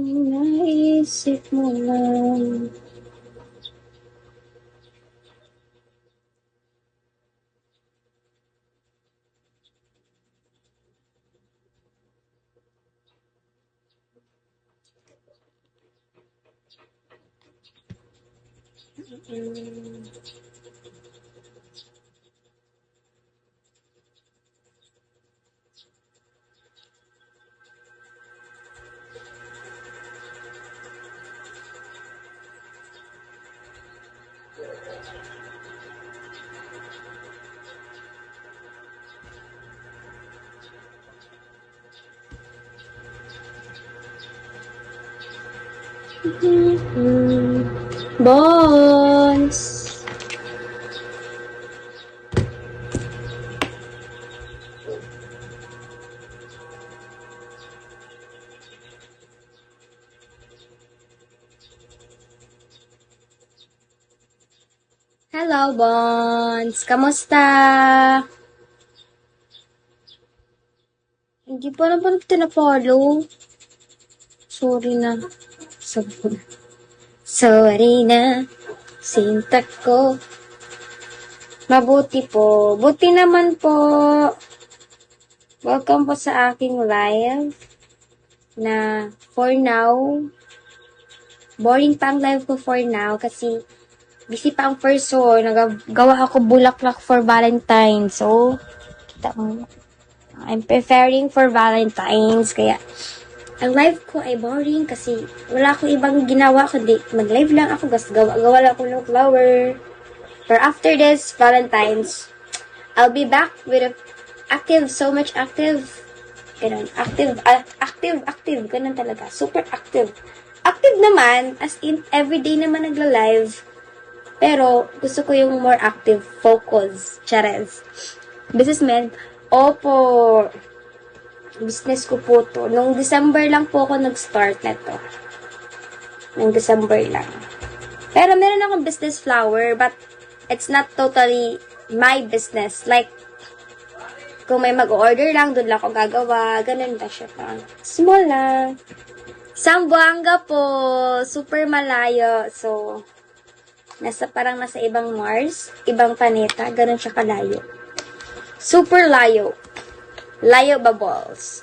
Naisip mo lang. Bones! Hello, Bones! Kamusta? Hindi pa naman tina-follow. Sorry na. Sorry na. Sintak ko. Mabuti po. Buti naman po. Welcome po sa aking live. Na for now, boring pa ang live ko for now kasi busy pa ang first so nagagawa ako bulaklak for Valentine's. So, kita mo. I'm preparing for Valentine's kaya ang live ko ay boring kasi wala akong ibang ginawa kundi mag-live lang ako, gawa lang ako ng flower. But after this Valentine's, I'll be back with a active, so much active. Ganun, active, ganun talaga. Super active. Active naman, as in, everyday naman nagla-live. Pero, gusto ko yung more active, focus, chares. Businessman, opo, business ko po to. Nung December lang po ako nag-start na to. Nung December lang. Pero meron akong business flower, but it's not totally my business. Like, kung may mag-order lang, doon lang ako gagawa. Ganun lang siya pa. Small lang. Zamboanga po. Super malayo. So, parang nasa ibang Mars, ibang planeta. Ganun siya kalayo. Super layo. Layo ba, balls?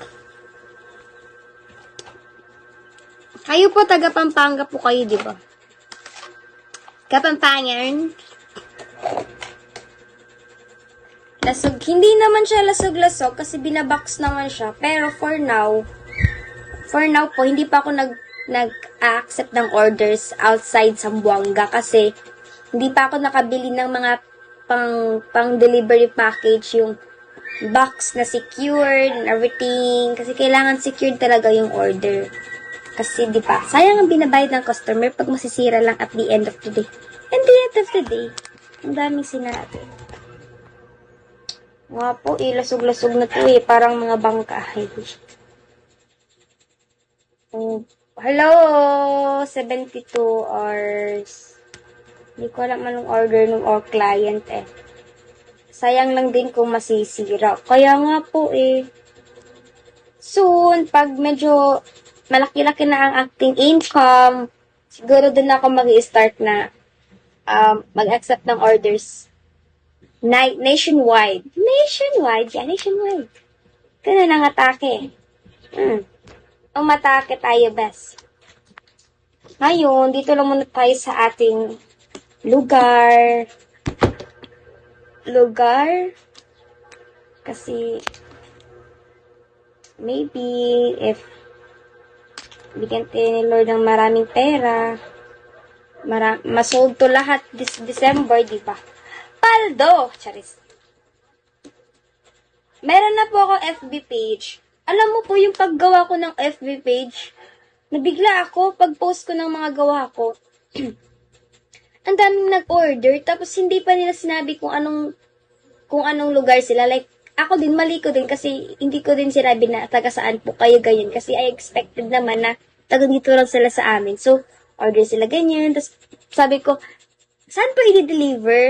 Kayo po, taga Pampanga po kayo, di ba? Kapampangan. Lasog. Hindi naman siya lasog-lasog kasi binabox naman siya. Pero for now po, hindi pa ako nag-accept ng orders outside Zamboanga kasi hindi pa ako nakabili ng mga pang delivery package, yung box na secured and everything. Kasi kailangan secured talaga yung order. Kasi di ba, sayang ang binabayad ng customer pag masisira lang at the end of the day. And the end of the day, ang daming sinabi. Nga po, lasog-lasog na to eh. Parang mga bangkahay. Hello! 72 hours. Hindi ko alam anong order ng or client eh. Sayang lang din kung masisira. Kaya nga po eh. Soon, pag medyo malaki-laki na ang acting income, siguro doon ako mag-i-start na mag-accept ng orders. Nationwide. Nationwide? Yeah, nationwide. Ganun ang atake. Umatake tayo, best. Ngayon, dito lang muna tayo sa ating lugar. Kasi maybe if bigyan tayo ni Lord ng maraming pera, masold to lahat this December, di ba? Paldo! Charis. Meron na po ako FB page. Alam mo po yung paggawa ko ng FB page, nabigla ako pag-post ko ng mga gawa ko. Ang daming nag-order, tapos hindi pa nila sinabi kung anong kung anong lugar sila. Like, ako din, mali ko din kasi hindi ko din sinabi na taga saan po kayo ganyan. Kasi I expected naman na taga dito lang sila sa amin. So, order sila ganyan. Tapos, sabi ko, saan po i-deliver?